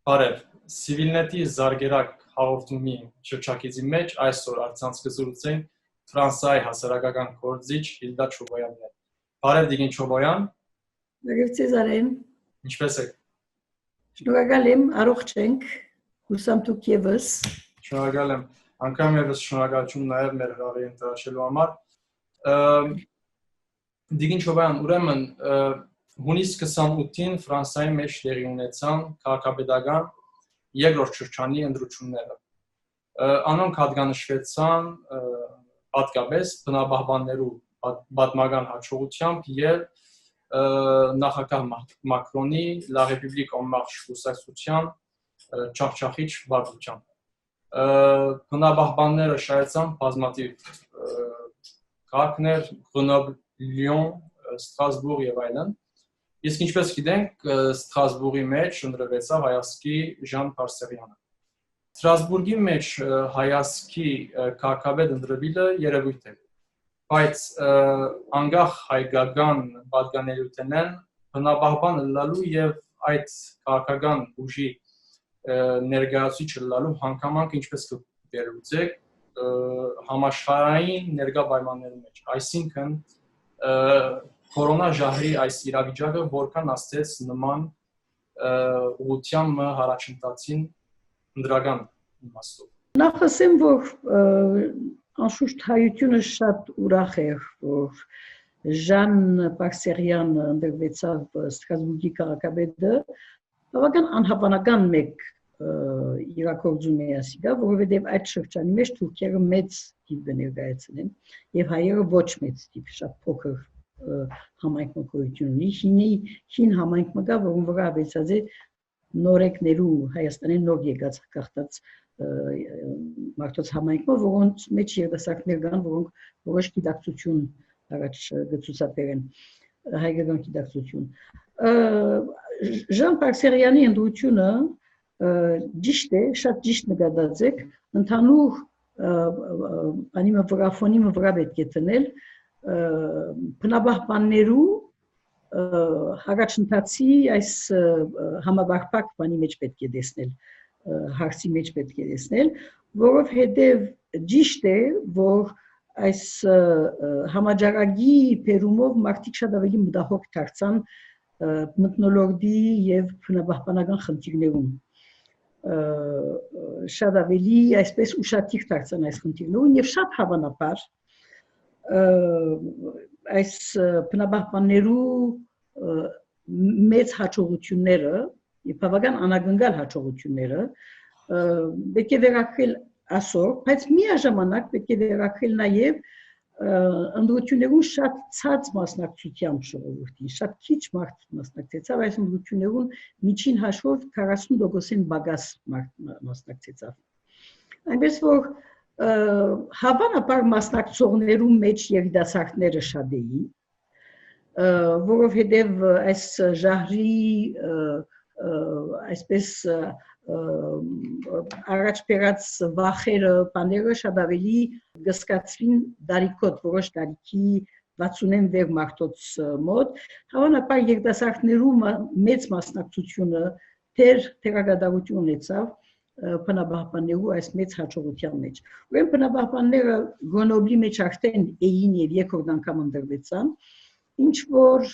Բարև, Civilnet-ի զարգերակ հաղորդումի շրջակիցի մեջ այսօր առցանց կզրուցենք Ֆրանսիայի հասարակական գործիչ Հիլդա Չոբոյանն հետ։ Բարև Տիկին Չոբոյան։ Բարև Ցեզարեն։ Ինչպե՞ս եք։ Շնորհակալ եմ, առողջ ենք, հուսամ դուք ևս։ Շնորհակալ եմ, անգամ ևս շնորհակալություն նաև մեր հրավերի ընտրաշելու համար։ Տիկին Չոբոյան, ուրեմն հունիս 28-ին Ֆրանսիայի մեջ տեղի ունեցան քաղաքապետական երկրորդ շրջանի ընտրությունները։ Անոնք հատկանշվեցան պատկապես բնապահպաններու պատմական հաջողությամբ եւ նախագահ Մակրոնի La République en Marche կուսակցության չախչախիչ վարչությամբ։ Բնապահպանները շահեցան բազմաթիվ քաղաքներ, Grenoble, Lyon, Strasbourg եւ այլն։ Իսկ ինչպես գիտենք, Ստրասբուրգի մեջ ընտրվեցավ հայացքի Ժան Պարսեղյանը։ Ստրասբուրգի մեջ հայացքի քաղաքապետ ընտրվելը երևույթ է, բայց անկախ հայկական պատկանելիությունեն բնապահպան լալու եւ այդ քաղաքական ուժի ներկայացուցիչ լալու հանգամանք ինչպես կվերլուծեք համաշխարհային ներկա պայմանների մեջ, այսինքն Կորոնա ժահրի այս իրավիճակը որքան աստեց նման ուղղությամբ հարաճընթացին ընդրական իմաստով։ Նախ ասեմ, որ անշուշտ հայությունը շատ ուրախ էր, որ Ժան Պարսեղյանը ընտրվեցավ Ստրասբուրգի քաղաքապետը, բավական անհավանական մեկ իրաքորձում է ասիկա, որովհետև այդ շրջանի մեջ թուրքերը մեծ տիպ ներկայացնեն եւ հայերը ոչ մեծ տիպ, շատ փոքր համայնք մկրություն ունի, հին համայնք մկա, որում վրա ավեցած է նորեկներու Հայաստանի նոր եկած կախտած մարդոց համայնքով, որոնց մեջ երիտասարդներ կան, որոնք որոշ գիտակցություն առաջ գծուցաբերեն, հայկական գիտակցություն։ Ժան Պարսեղյանի ընտրությունը ճիշտ է, շատ ճիշտ նկատած եք, ընդհանուր ֆոնի վրա պետք է տնել բնապահպաններու հաղաչընթացի այս համավարպակ բանի մեջ պետք է տեսնել, հարցի մեջ պետք է տեսնել, որովհետև ճիշտ է, որ այս համաճարակի բերումով մարդիկ շատ ավելի մտահոգ դարձան մթնոլորտի եւ բնապահպանական խնդիրներում։ Շատ ավելի այսպես ուշադիր դարձան այս խնդիրներուն եւ շատ հավանաբար այս բնապահպաններու մեծ հաջողությունները եւ բավական անագնգալ հաջողությունները պետք է վերակրել այսօր, բայց միաժամանակ պետք է վերակրել նաեւ ընտրություններուն շատ ցած մասնակցությամբ ժողովրդին, շատ քիչ մարդ մասնակցեցավ այս ընտրություններուն միջին հաշվով 40%-ին բագաս մարդ մասնակցեցավ։ Այնպես որ հավանաբար մասնակցողներու մեջ երիտասարդները շատ էին, որովհետև այս ժահրի այսպես առաջ բերած վախերը, բաները շատ ավելի գսկացվին դարիքոտ, որոշ դարիքի 60-ին վեր մարդոց մոտ, հավանաբար երիտասարդներու մեծ մասնակցությունը թերագադարություն ունեցավ բնապահպաններու այս մեծ հաջողության մեջ։ Ուրեմն բնապահպանները Գրենոբլի մեջ արդեն էին եւ երկրորդ անգամ ընտրվեցան, ինչ որ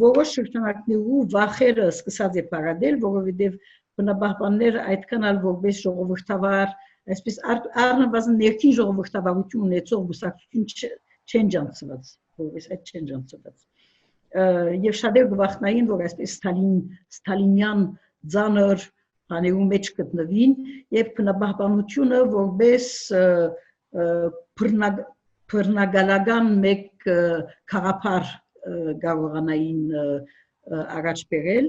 որոշ շրջանակներու վախերը սկսած է բարադել, որովհետեւ բնապահպանները այդքան ալ որպես ժողովրդավար, այսպես առնվազն ներքին ժողովրդավարություն ունեցող բուսակցություն չեն ջանցված, որպես այդ չեն ջանցված։ Եվ շատեր գվախնային, որ այսպես ստալինյան ձանր բաներու մեջ գտնվին եւ բնապահպանությունը որպես բռնագալական մեկ քաղաքար կարողանային առաջ բերել։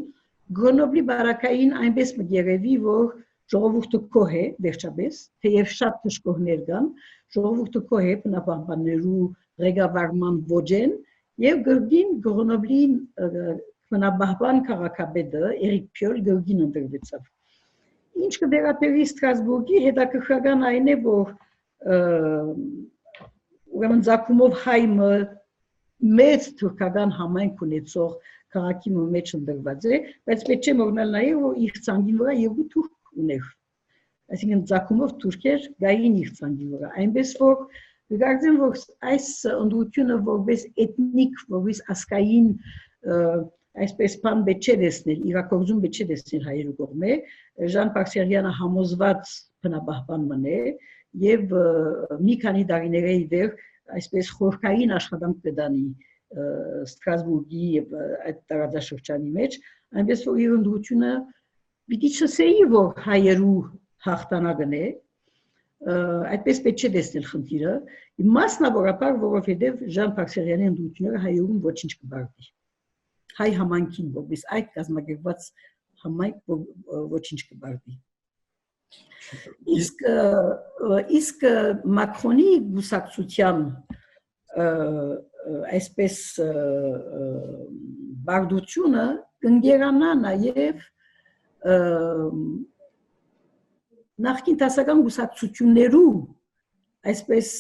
Գրենոբլի բարակային այնպես մգերևի, որ ժողովուրդը կոհ է վերջապես, թեև շատ թշկողներ կան, ժողովուրդը կոհ է բնապահպաններու ղեկավարման ոճեն եւ գրգին Գրենոբլի բնապահպան քաղաքապետը Էրիկ Փյոլ գրգին ընտրվեցավ։ Ինչ կվերաբերի Ստրասբուրգի հետաքրքրական այն է, որ ուրեմն Զաքումով հայմը մեծ թուրքական համայնք ունեցող քաղաքի մեջ ընդրված է, բայց պետք չէ մոռանալ նաև որ իր ցանկին վրա երկու թուրք ուներ։ Այսինքն ցակումով թուրքեր գային իր ցանկին վրա, այնպես որ գիտեմ որ այս ընդդությունը որպես էթնիկ, որպես ասկային այսպես բան պետք չէ տեսնել, իրակորձում պետք չէ տեսնել հայերու կողմէ, Ժան Պարսերյանը համոզված բնապահպան մնե եւ մի քանի տարիների վեր այսպես խորքային աշխատանք կդանի Ստրասբուրգի եւ այդ տարածաշրջանի մեջ, այնպես որ իր ընդդությունը պիտի չսեի որ հայերու հաղթանակն է, այդպես պետք չէ տեսնել խնդիրը, մասնավորապես որովհետեւ Ժան Պարսերյանի ընդդությունները հայերուն ոչինչ կբարդի։ Հայ համայնքին որպես այդ կազմակերպված համայնք ոչինչ կբարդի։ Իսկ Մակրոնի գուսակցության այսպես բարդությունը կընկերանա նաև նախկին դասական գուսակցություններու այսպես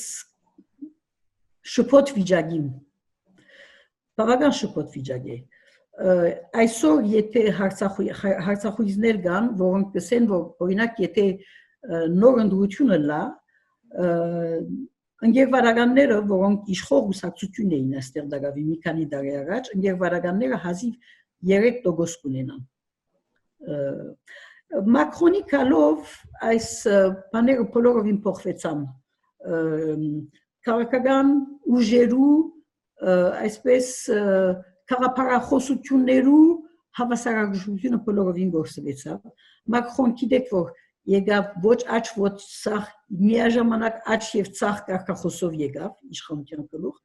շփոթ վիճակին, բավական շփոթ վիճակ է։ Այսօր եթե հարցախույզներ կան, որոնք կսեն, որ օրինակ եթե նոր ընդդությունը լա, ընկերվարականները, որոնք իշխող գուսակցություն էին այստեղ դակավի մի քանի տարի առաջ, ընկերվարականները հազիվ 3% կունենան։ Մակրոնի կալով այս բաները բոլորովին փոխվեցան։ Քաղաքական ուժերու այսպես քաղաքապարախոսություններու հավասարակշռությունը բոլորովին գործվեցավ։ Մակրոն գիտեք որ եկավ ոչ աչ ոչ ցախ միաժամանակ աչ եւ ցախ կարգախոսով եկավ իշխանության գլուխ,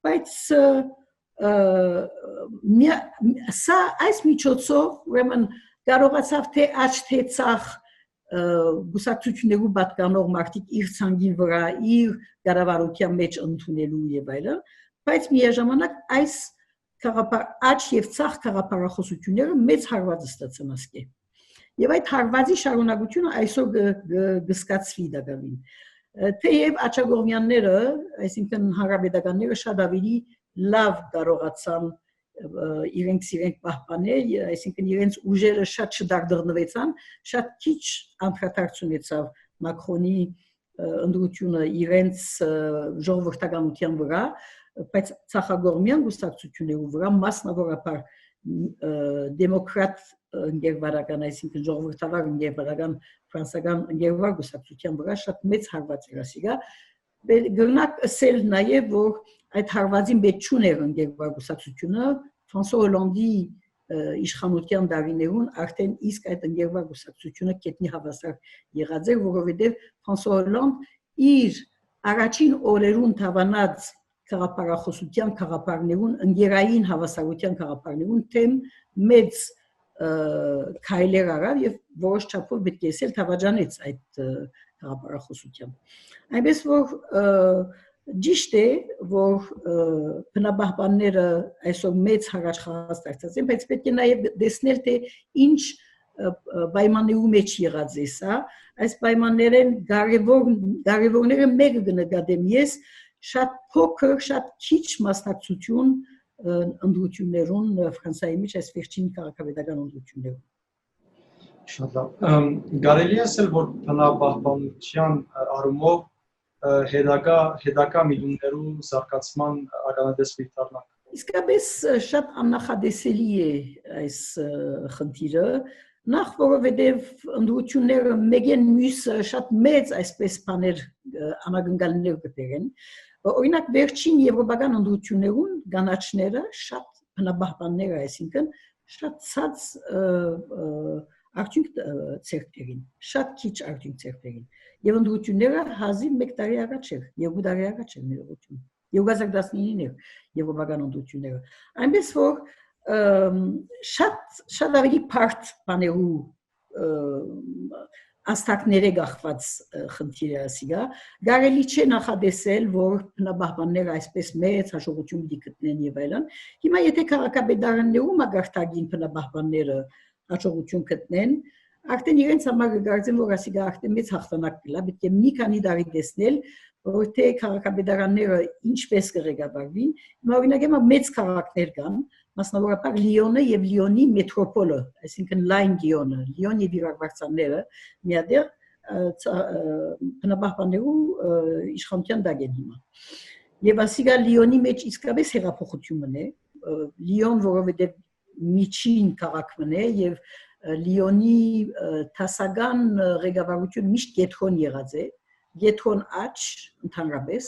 բայց սա այս միջոցով ուրեմն կարողացավ թե աչ թե ցախ գուսակցություններու պատկանող մարդիկ իր ցանկին վրա իր կառավարության մեջ ընդունելու եւ այլն, բայց միաժամանակ այս աչ եւ ցախ քաղաքապարախոսությունները մեծ հարված ստացան ասկե։ Եվ այդ հարվածի շարունակությունը այսօր գսկացվի դակավին։ Թեև աչագորմյանները, այսինքն հանրապետականները շատ ավելի լավ կարողացան իրենք պահպանել, այսինքն իրենց ուժերը շատ չդարդրնվեցան, շատ քիչ անդրադարձ ունեցավ Մակրոնի ընդդությունը իրենց ժողովրդականության վրա, բայց ցախագորմյան գուսակցություններու վրա մասնավորապես դեմոկրատ ընկերվարական, այսինքն ժողովրդավար ընկերվարական ֆրանսական ընկերվար գուսակցության վրա շատ մեծ հարված էր ասիգա։ Գրնակ ասել նաև որ այդ հարվածին պետք չուներ ընկերվար գուսակցությունը Ֆրանսուଆ Հոլանդի իշխանության տարիներուն արդեն իսկ այդ ընկերվար գուսակցությունը կետնի հավասար եղած էր, որովհետև Ֆրանսուଆ Հոլանդ իր առաջին օրերուն թավանած քաղաքապարախոսության քաղաքապարներուն ընկերային հավասարության քաղաքապարներուն թեմ մեծ քայլեր արավ եւ որոշ չափով պետք է ասել թավաջանեց այդ քաղաքապարախոսությամբ։ Այնպես որ ճիշտ է որ բնապահպանները այսօր մեծ հաղաշխարած դարձած են, բայց պետք է նաեւ տեսնել թե ինչ պայմաններու մեջ եղած է սա, այս պայմաններեն կարևորները մեկը կնկատեմ ես շատ փոքր, շատ քիչ մասնակցություն ընդդություններուն Ֆրանսիայի մեջ այս վերջին քաղաքապետական ընդդություններուն։ Շատ լավ։ Կարելի է ասել, որ բնապահպանության առումով հետագա միտումներու զարգացման ականատես դառնանք։ Իսկապես շատ աննախադեսելի է այս խնդիրը, նախ որովհետև ընդդությունները մեկեն մյուսը շատ մեծ այսպես բաներ անագնկալներ կտեղեն։ Օրինակ վերջին եվրոպական ընդդություններուն կանաչները շատ բնապահպաններ, այսինքն շատ ցած արդյունք ցերկերին, շատ քիչ արդյունք ցերկերին։ Եվ ընդդությունները հազիվ 1 տարի առաջ էր, 2 տարի առաջ էր ներողություն։ 2019-ին էր եվրոպական ընդդությունները։ Այնպես որ շատ ավելի բարդ բաներու աստակները գախված խնդիրը ասիգա, կարելի չէ նախադեսել, որ բնապահպանները այսպես մեծ հաջողություն պիտի գտնեն եւ այլն։ Հիմա եթե քաղաքապետարաններու մագարտագին բնապահպանները հաջողություն գտնեն, արդեն իրենց համար կգործեն, որ ասիգա արդեն մեծ հաղթանակ կլա, պետք է մի քանի տարի տեսնել, որ թե քաղաքապետարանները ինչպես կղեկավարվին։ Հիմա օրինակ մեծ քաղաքներ կան, մասնավորապես Լիոնը եւ Լիոնի մետրոպոլը, այսինքն լայն Լիոնը, Լիոն եւ իրավարցանները միադեղ բնապահպանելու իշխանության դակ են հիմա։ Եվ ասիգա Լիոնի մեջ իսկապես հեղափոխություն է, Լիոն որովհետեւ միջին քաղաքն է եւ Լիոնի տասական ղեկավարություն միշտ գետրոն եղած է, գետրոն աճ ընդհանրապես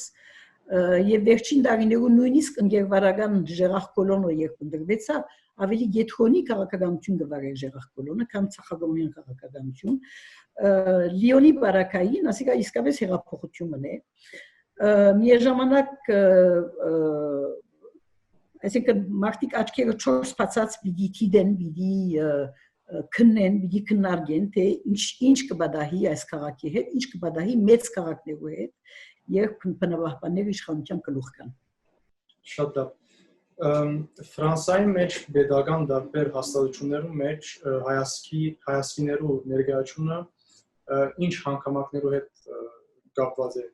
եւ վերջին տարիներուն նույնիսկ ընկերվարական Ժերար Կոլոնը երբ ընդրվեցավ, ավելի գետրոնի քաղաքականություն գվարել Ժերար Կոլոնը, քան ցախագոմյան քաղաքականություն։ Լիոնի բարակային, ասիկա իսկապես հեղափոխություն է։ Միաժամանակ այսինքն մարդիկ աչքերը չորս բացած պիտի գիտեն, պիտի քննեն, պիտի քննարկեն, թե ինչ կբադահի այս քաղաքի հետ, ինչ կբադահի մեծ քաղաքներու հետ, երբ բնապահպանները իշխանության գլուխ կան։ Շատ լավ։ Ֆրանսիայի մեջ pedagogan դարբեր հաստատություններում մեջ հայասկիներու ներկայացումը ինչ հանգամանքներու հետ կապված է։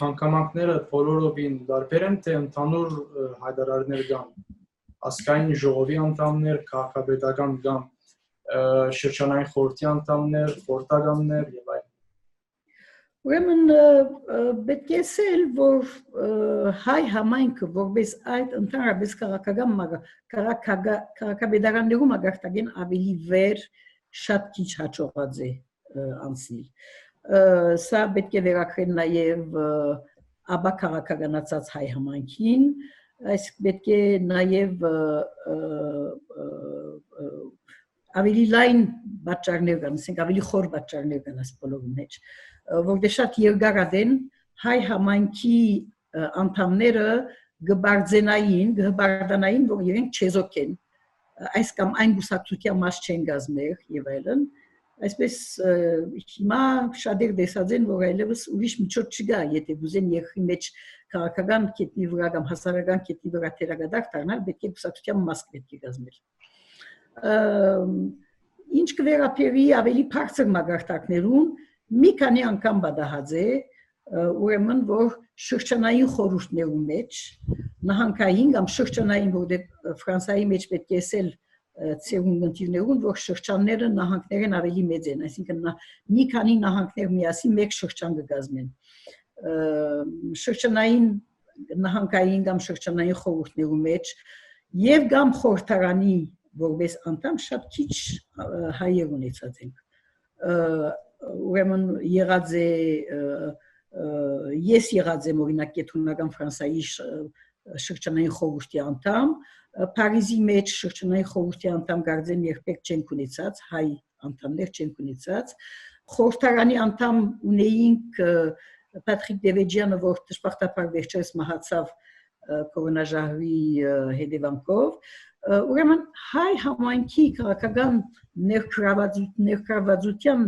Հանգամանքները բոլորովին դարբեր են, թե ընդհանուր հայտարարներ կան, ազգային ժողովի անդամներ, քաղաքապետական կամ շրջանային խորհրդի անդամներ, խորհրդականներ եւ այլն։ Ուրեմն պետք է ասել, որ հայ համայնքը որպես այդ ընդհանրապես քաղաքապետարաններու մագարտագեն ավելի վեր շատ քիչ հաջողված է անցնել։ Սա պետք է վերագրել նաև աբա քաղաքականացած հայ համայնքին, այս պետք է նաև ավելի լայն պատճառներ կան, ասենք ավելի խոր պատճառներ կան այս բոլորի մեջ, որտեղ շատ երկարադեն հայ համայնքի անդամները գբարձենային, որ իրենք չեզոք են, այս կամ այն գուսակցության մաս չեն գազմեր եւ այլն, այսպես հիմա շատեր տեսած են, որ այլևս ուրիշ միջոց չկա, եթե ուզեն երկրի մեջ քաղաքական կետնի վրա կամ հասարակական կետնի վրա թերագադակ դառնալ, պետք է գուսակցության մաս պետք է գազմել։ Ինչ կվերապերի ավելի բարձր մագարտակներուն մի քանի անգամ բադահած է, ուրեմն որ շրջանային խորհուրդներու մեջ նահանգային կամ շրջանային, որտեղ Ֆրանսիայի մեջ պետք է ասել ցեղունգընտիրներուն, որ շրջանները նահանգներն ավելի մեծ են, այսինքն մի քանի նահանգներ միասին մեկ շրջան կգազմեն։ Շրջանային նահանգային կամ շրջանային խորհուրդներու մեջ եւ կամ խորհրդարանի որպես անդամ շատ քիչ հայեր ունեցած ենք։ Ուրեմն եղած է ես եղած եմ օրինակ կենտրոնական Ֆրանսիայի շրջանային խորհրդի անդամ, Փարիզի մեջ շրջանային խորհրդի անդամ գարձեմ երբեք չեն ունեցած, հայ անդամներ չեն ունեցած, խորհրդարանի անդամ ունեինք Պատրիկ Դևեջյանը, որ դժբախտաբար վերջերս մահացավ կորոնաժահրի հետևանքով, ուրեմն հայ համայնքի քաղաքական ներգրավվածության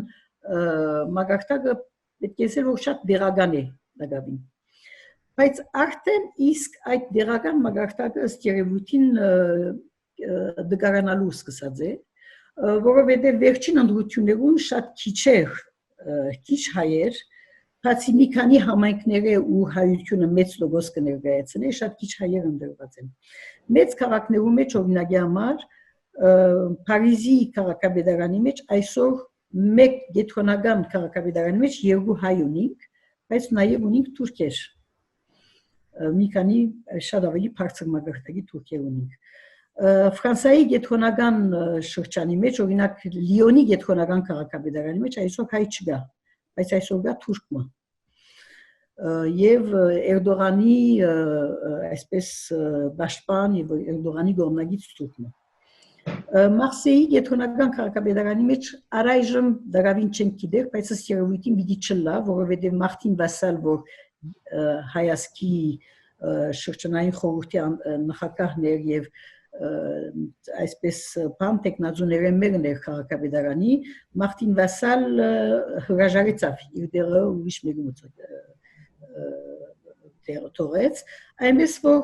մագարտակը պետք է ասել, որ շատ դեղական է դակավին։ Բայց արդեն իսկ այդ դեղական մագարտակը ըստ երևույթին դգարանալու սկսած է, որովհետև վերջին ընդրություններում շատ քիչ հայեր, բացի մի քանի համայնքների ու հայությունը մեծ լոգոս կներկայացնի, շատ քիչ հայեր ընդրված են։ Մեծ քաղաքներու մեջ օրինակի համար Փարիզի քաղաքապետարանի մեջ այսօր մեկ գետրոնական քաղաքապետարանի մեջ երկու հայ ունենք, բայց նաև ունենք թուրքեր։ Մի քանի շատ ավելի բարձր մագարտակի թուրքեր ունենք։ Ֆրանսիայի գետրոնական շրջանի մեջ, օրինակ Լիոնի գետրոնական քաղաքապետարանի մեջ այսօր հայ չկա, բայց այսօր կա թուրք։ Եվ Էրդողանի այսպես պաշտպան եւ Էրդողանի գոմնագից թուրքն։ Մարսեի գետրոնական քաղաքապետարանի մեջ առայժմ դարավին չեն գիտեր, բայց ըստ երևույթին պիտի չլա, որովհետեւ Մարտին Վասալ, որ հայասկի շրջանային խորհրդի նախագահն էր եւ այսպես բան տեխնազուները մերն էր քաղաքապետարանի, Մարտին Վասալ հրաժարեցավ իր դերը ուրիշ մեկի թողեց, այնպես որ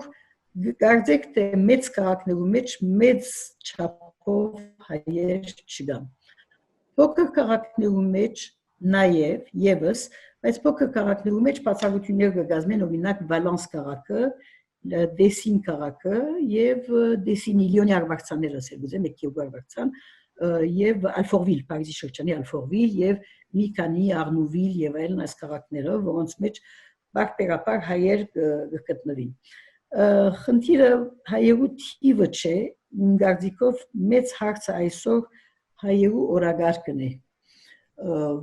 գարձեք թե մեծ քաղաքներու մեջ մեծ չափով հայեր չկան։ Փոքր քաղաքներու մեջ նաև եւս, բայց փոքր քաղաքներու մեջ բացառություններ կգազմեն, օրինակ Վալանս քաղաքը Դեսին քաղաքը եւ Դեսինի Լիոնի արվարձանները ասել մեկ եւ արվարձան եւ Alfortville, Փարիզի շրջանի Alfortville եւ մի քանի Arnouville եւ այլն այս քաղաքները, որոնց մեջ բարձրապար հայեր գտնվին։ Խնդիրը հայերու թիվը չէ, իմ գարդիկով մեծ հարցը այսօր հայերու օրագարկն է,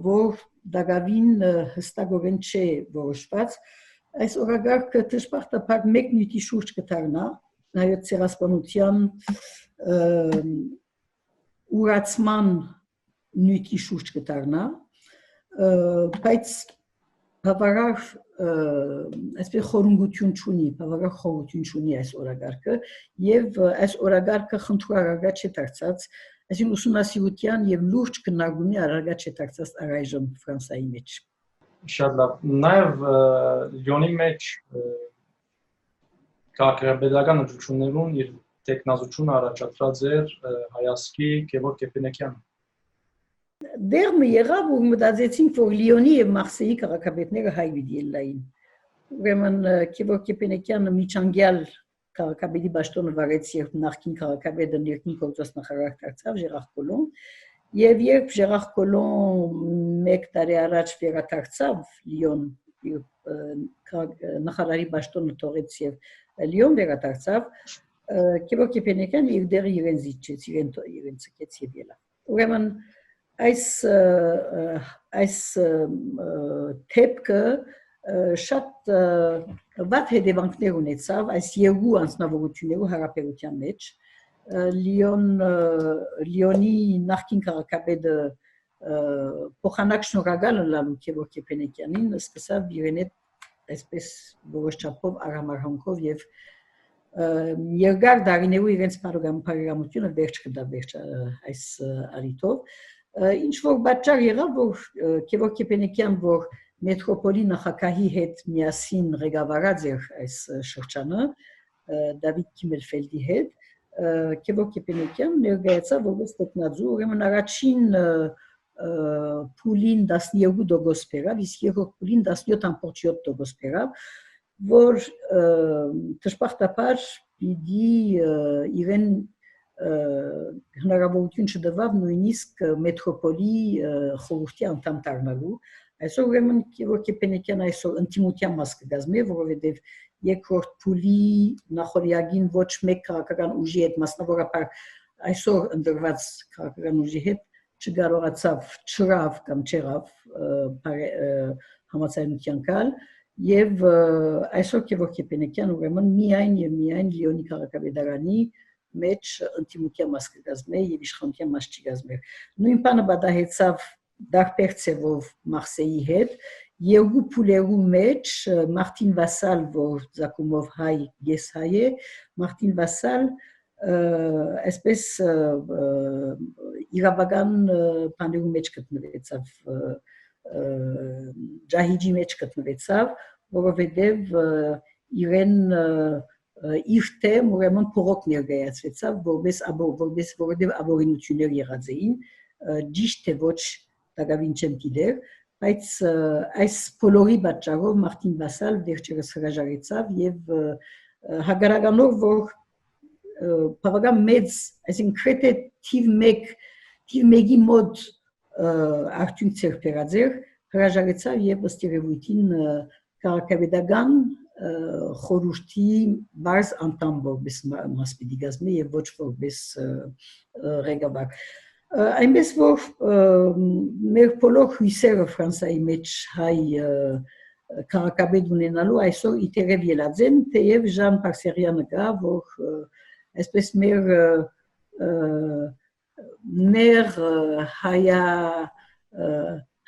որ դակավին հստակորեն չէ որոշված։ Այս օրագարկը դժբախտաբար մեկ նյութի շուրջ կդառնա, հայոց ցեղասպանության ուրացման նյութի շուրջ կդառնա, բայց բավարար այսպես խորհրդություն չունի, բավարար խորհրդություն չունի այս օրագարկը եւ այս օրագարկը խնդրարարած չէ դարձած, այսինքն ուսումնասիրության եւ լուրջ քննարկումի արարած չէ դարձած առայժմ Ֆրանսիայի մեջ։ Շատ լավ, նաեւ Լիոնի մեջ քաղաքապետական ընտրություններուն իր տեխնազությունը առաջադրած էր հայացքի Գևորգ Կեփենեքյանը։ Դեռ մի եղավ, որ մտածեցինք, որ Լիոնի եւ Մարսեյի քաղաքապետները հայ դիելային։ Ուրեմն Գևորգ Կեփենեքյանը միջանկյալ քաղաքապետի բաշտոնը վարեց եւ նախկին քաղաքապետը ներքին գործոստնախարար դարձավ Ժերար Կոլոն, եւ երբ Ժերար Կոլոն մեկ տարի առաջ վերադարձավ Լիոն նախարարի բաշտոնը թողեց եւ Լիոն վերադարձավ, Գևորգ Կեփենեքյանը իր դերը իրեն զիջեց, իրեն ցկեց եւ ելավ։ Ուրեմն այս թեփքը շատ վատ հետևանքներ ունեցավ այս երկու անձնավորություններու հարաբերության մեջ։ Լիոնի նախկին քաղաքապետը փոխանակ շնորհակալ ըլլալու Գևորգ Կեփենեքյանին սկսավ իրեն հետ այսպես որոշ չափով արամարհանքով եւ երկար դարիներու իրենց բարեկամությունը վերջ կդա այս արիտով։ Ինչ որ պատճառ եղավ, որ Գևորգ Կեփենեքյան, որ մետրոպոլի նախագահի հետ միասին ղեկավարած էր այս շրջանը, Դավիթ Քիմելֆելդի հետ, Գևորգ Կեփենեքյան ներկայացավ որպես տեխնազու, ուրեմն առաջին փուլին 12% բերավ, իսկ երկրորդ փուլին 17.7% բերավ, որ դժբախտաբար պիտի իրեն հնարավորություն չտվավ նույնիսկ մետրոպոլի խորհրդի անդամ դառնալու։ Այսօր ուրեմն Գևորգ Կեփենեքյանը այսօր ընդդիմության մաս կգազմի, որովհետև երկրորդ փուլի նախօրյակին ոչ մեկ քաղաքական ուժի հետ, մասնավորապես այսօր ընդրված քաղաքական ուժի հետ չկարողացավ, չրավ կամ չեղավ համաձայնության գալ, եւ այսօր Գևորգ Կեփենեքյան ուրեմն միայն եւ միայն Լիոնի քաղաքապետարանի մեջ ընդդիմության մաս կգազմի եւ իշխանության մաս չգազմի։ Նույն բանը պատահեցավ դարբեր ցևով Մարսեյի հետ, երկու փուլերու մեջ Մարտին Վասալ, որ Զակումով հայ, ես հայ է, Մարտին Վասալ այսպես իրավական բաներու մեջ գտնվեցավ, ջահիջի մեջ գտնվեցավ, որովհետև իրեն իր թեմ ուրեմն փողոք ներկայացվեցավ, որովհետև աբորինություններ եղած էին, ճիշտ թե ոչ դակավին չեմ գիտեր, բայց այս բոլորի պատճառով Մարտին Վասալ վերջերս հրաժարեցավ եւ հագարականով որ բավական մեծ, այսինքն քրեթե թիվ 1-ի մոտ արդյունք ցերբերած էր, հրաժարեցավ եւ ըստ երևույթին քաղաքապետական խորհրդի բարձ անդամ որպես մաս պիտի գազմի եւ ոչ որպես ղեկավար։ Այնպես որ մեր բոլոր հույսերը Ֆրանսիայի մեջ հայ քաղաքապետ ունենալու այսօր իդերև ելած են, թեև Ժան Պարսերյանը կա, որ այսպես մեր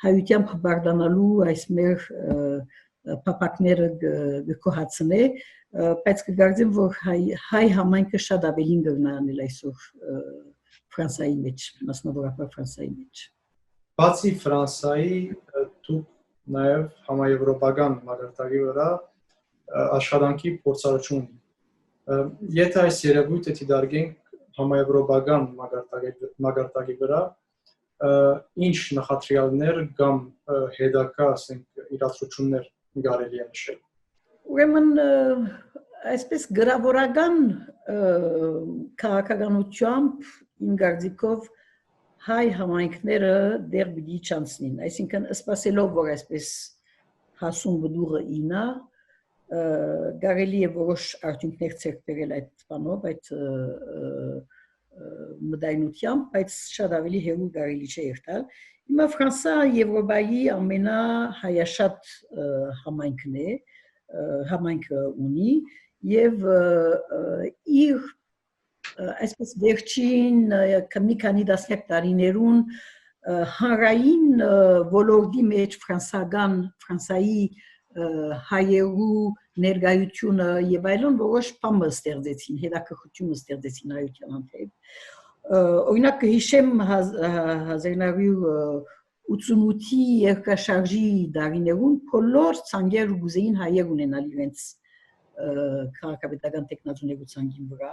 հայությամբ բարդանալու այս մեր պապակները գկոհացնե, բայց կգարձեմ, որ հայ համայնքը շատ ավելին կգնանել այսօր Ֆրանսիայի մեջ, մասնավորապես Ֆրանսիայի մեջ։ Բացի Ֆրանսիայի, դուք նաև համաեվրոպական մակարդակի վրա աշխատանքի փորձառություն ունի։ Եթե այս երևույթը դիտարկենք համաեվրոպական մակարդակի վրա, ինչ նախադրյալներ կամ հետագա իրադարձություններ կարելի է նշել։ Ուրեմն այսպես գրավորական քաղաքականությամբ իմ գարձիկով հայ համայնքները դեռ պիտի չանցնին, այսինքն սպասելով որ այսպես հասուն բդուղը ինա կարելի է որոշ արդյունքներ ցերկ բերել այդ բանով, այդ մտայնությամբ, բայց շատ ավելի հեռու կարելի չէ երթալ։ Հիմա Ֆրանսա Եվրոպայի ամենահայաշատ համայնքն է, համայնքը ունի եւ իր այսպես վերջին մի քանի դասյակ տարիներուն հանրային ոլորտի մեջ Ֆրանսայի հայերու ներկայությունը եւ այլն որոշ բան ստեղծեցին, հետաքրքրություն ստեղծեցին հայության հանդեպ։ Օրինակ հիշեմ 1988-ի երկաշարժի տարիներուն բոլոր ցանկերը գուզեին հայեր ունենալ իրենց քաղաքապետական տեխնազուներու ցանկին վրա։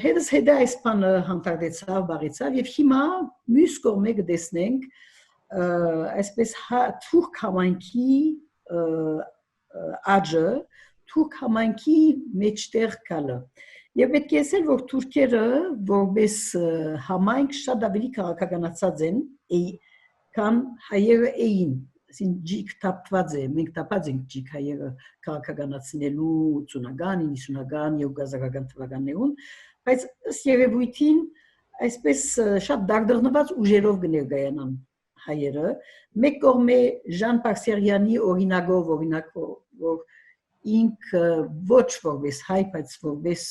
Հետս հետը այս բանը հանդարտեցավ, բարեցավ եւ հիմա մյուս կողմը կտեսնենք այսպես թուրք համայնքի աճը, թուրք համայնքի մեջտեղ գալը։ Եվ պետք է ասել, որ թուրքերը որպես համայնք շատ ավելի քաղաքականացած են, քան հայերը էին։ Այսին ջիկ տապված է, մենք տապած ենք ջիկ հայերը քաղաքականացնելու 80-ական, 90-ական, 2000-ական թվականներուն, բայց ըստ երևույթին այսպես շատ դարդրնված ուժերով կներկայանան հայերը։ Մեկ կողմը Ժան Պարսերյանի օրինակով, որ ինքը ոչ որպես հայ, բայց որպես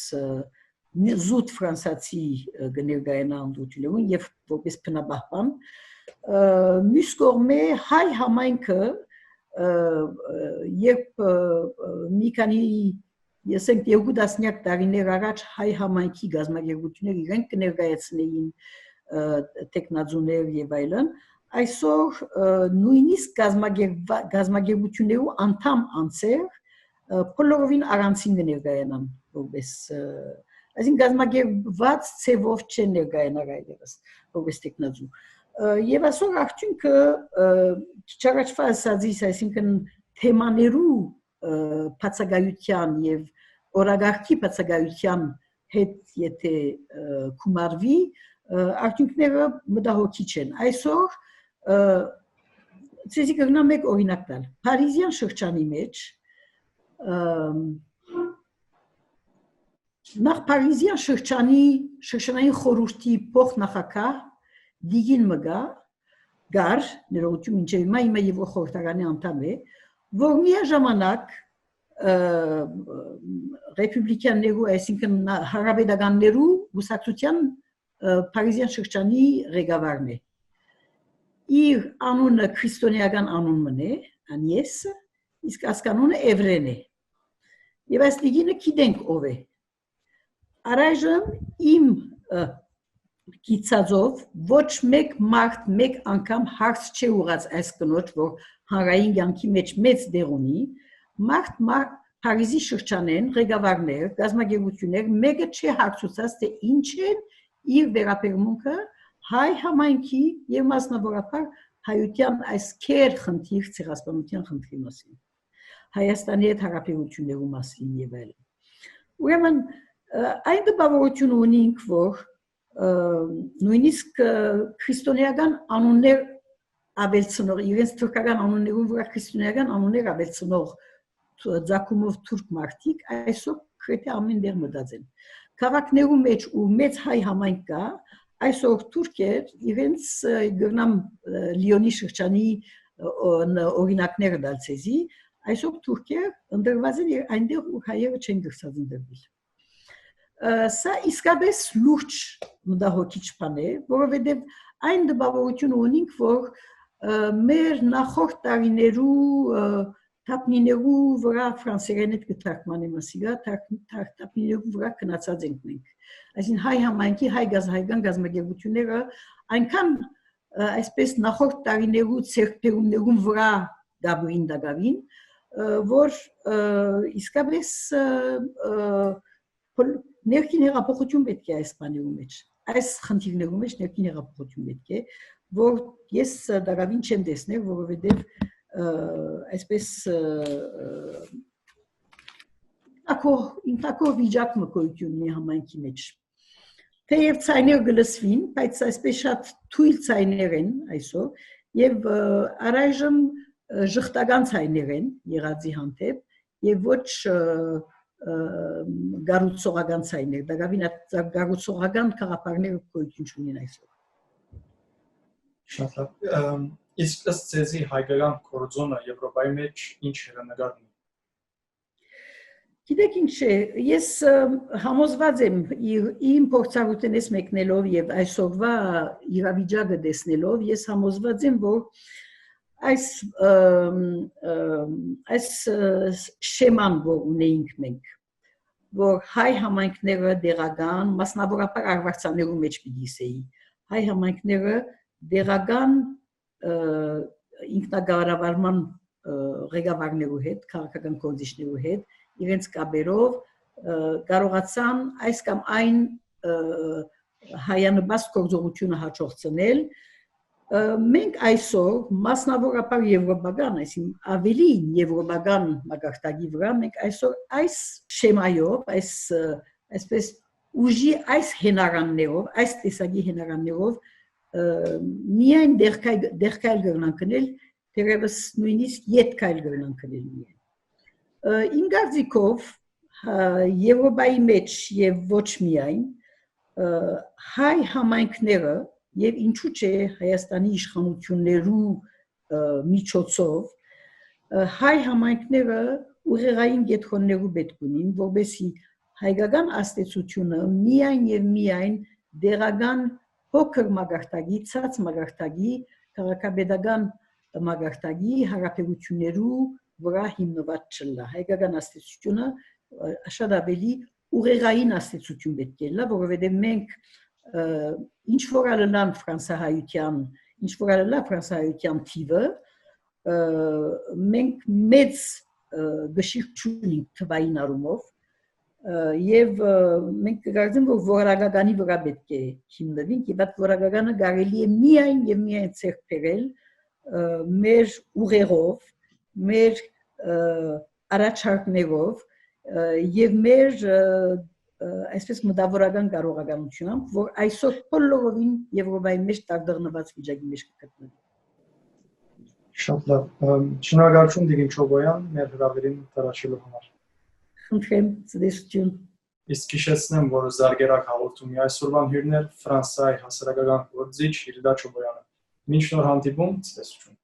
զուտ ֆրանսացի կներկայանա ընդդություններուն եւ որպես բնապահպան, մյուս կողմը հայ համայնքը երբ մի քանի եսենք երկու տասնյակ տարիներ առաջ հայ համայնքի գազագերբությունները իրենք կներկայացնեին տեխնազուներ եւ այլն, այսօր նույնիսկ գազագերբություններու անդամ անձեր բոլորովին առանցին կներկայանան որպես այսինքն գազագերբված ցևով չեն ներկայանալ այլևս որպես տեխնազու։ Եվ այսօր արդյունքը քիչ առաջվա ասածից, այսինքն թեմաներու բացակայության եւ օրագաղթի բացակայության հետ եթե կումարվի, արդյունքները մտահոգիչ են։ Այսօր ցույց կգնամ մեկ օրինակ տալ։ Փարիզյան շրջանի մեջ նախ Փարիզյան շրջանային խորհրդի փոխնախագահ Դիգին մգա գար ներողություն մինչև հիմա Եվրոխորհրդարանի անդամ է, որ միաժամանակ ռեպուբլիկաներու, այսինքն հանրապետականներու կուսակցության Փարիզյան շրջանի ղեկավարն է։ Իր անունը քրիստոնեական անուն է, Անիես, իսկ ասկանունը Էվրեն է։ Եվ այս Դիգինը գիտենք ով է։ Առայժմ իմ Գիծածով ոչ մեկ մարդ մեկ անգամ հարց չի ուղած այս կնոջ, որ հանրային կյանքի մեջ մեծ դեր ունի, մարդ Փարիզի շրջանեն ղեկավարներ, գազագերբություններ, մեկը չի հարցուցած, թե ինչ են իր վերաբերմունքը հայ համայնքի եւ մասնավորապես հայության այս քեր խնդիր ցեղասպանության խնդրի մասին, Հայաստանի հետ հարաբերություններու մասին եւ այլն։ Ուրեմն այն տպավորությունը ունենք, որ նույնիսկ քրիստոնեական անուններ ավելցնող, իրենց թուրքական անուններուն վրա քրիստոնեական անուններ ավելցնող ձակումով թուրք մարդիկ այսօր քրեթե ամեն դեր մտածեն։ Քաղաքներու մեջ ու մեծ հայ համայնք կա, այսօր թուրքեր իրենց գրնամ Լիոնի շրջանի օրինակները դալցեզի, այսօր թուրքեր ընդրված են այնտեղ ու հայերը չեն գրծած ընդրվել։ Սա իսկապես լուրջ մտահոգիչ բան է, որովհետև այն տպավորությունը ունենք, որ մեր նախորդ տարիներու թափնիներու վրա ֆրանսերեն հետ կթարգմանեմ ասիգա, թափնիներու վրա քնացած ենք մենք։ Այսինքն հայ համայնքի, հայկական գազագերբությունները այնքան այսպես նախորդ տարիներու ցերկերումներուն վրա գաբրին դագավին, որ իսկապես ներքին հեղափոխություն պետք է այս բաներու մեջ, այս խնդիրներու մեջ ներքին հեղափոխություն պետք է, որ ես դարավին չեմ տեսնել, որովհետև այսպես ինքնակող վիճակ մկոյություն ունի համայնքի մեջ։ Թեև ցայներ գլսվին, բայց այսպես շատ թույլ ցայներ են այսօր եւ առայժմ ժխտական ցայներ են եղածի հանդեպ եւ ոչ գառուցողական ցայներ, դակավին գառուցողական քաղաքներ գոյություն ունեն այսօր։ Շատ լավ։ Իսկ ըստ ձեզի հայկական կորձոնը Եվրոպայի մեջ ինչ հեռանկար ունի։ Գիտեք ինչ է, ես համոզված եմ իմ փորձառությունից մեկնելով եւ այսօրվա իրավիճակը տեսնելով, ես համոզված եմ, որ այս շեման, որ ունեինք մենք, որ հայ համայնքները դեղական, մասնավորապես արվարձաներու մեջ պիտի ասեի, հայ համայնքները դեղական ինքնագարավարման ղեկավարներու հետ, քաղաքական կոզիչներու հետ, իրենց կապերով կարողացան այս կամ այն հայանպաստ գործողությունը հաջողցնել։ Մենք այսօր մասնավորապես եվրոպական, այսինքն ավելի եվրոպական մակարդակի վրա, մենք այսօր այս շեմայով, այսպես ուժի այս հենարաններով, այս տեսակի հենարաններով միայն դեղքայլ գրնան կնել, դերևս նույնիսկ ետքայլ գրնան կնել միայն։ Իմ կարծիքով Եվրոպայի մեջ եւ ոչ միայն հայ համայնքները եւ ինչու՞ չէ Հայաստանի իշխանություններու միջոցով հայ համայնքները ուղեղային կետրոններու պետք ունին, որովհետեւ հայկական աստեցությունը միայն եւ միայն դերական փոքր մագարտագի, ցած մագարտագի, քաղաքապետական մագարտագի հարաբերություններու վրա հիմնված չլա։ Հայկական աստեցությունը շատ ավելի ուղեղային աստեցություն պետք է լա, որովհետեւ մենք ինչ որ ալնան ֆրանսահայության թիվը, մենք մեծ գշիկ չունենք թվային առումով եւ մենք կգործենք որ որակականի վրա պետք է հիմնվենք եւ այդ որակականը կարելի է միայն ցերկ բերել մեր ուղերով, մեր առաջարկներով եւ մեր այսպես մտավորական կարողականությամբ, որ այսօր բոլորովին Եվրոպայի մեջ տարբերնված վիճակի մեջ կգտնվի։ Շատ լավ։ Շնորհակալություն Դիգին Չոբոյան, մեր հրավերին տարածելու համար։ Խնդրեմ, ցտեսություն։ Իսկ հիշեցնեմ, որ Զարգերակ հաղորդումի այսօրվան հյուրն էր Ֆրանսիայի հասարակական գործիչ Իլդա Չոբոյանը։ Մինչ նոր հանդիպում, ցտեսություն։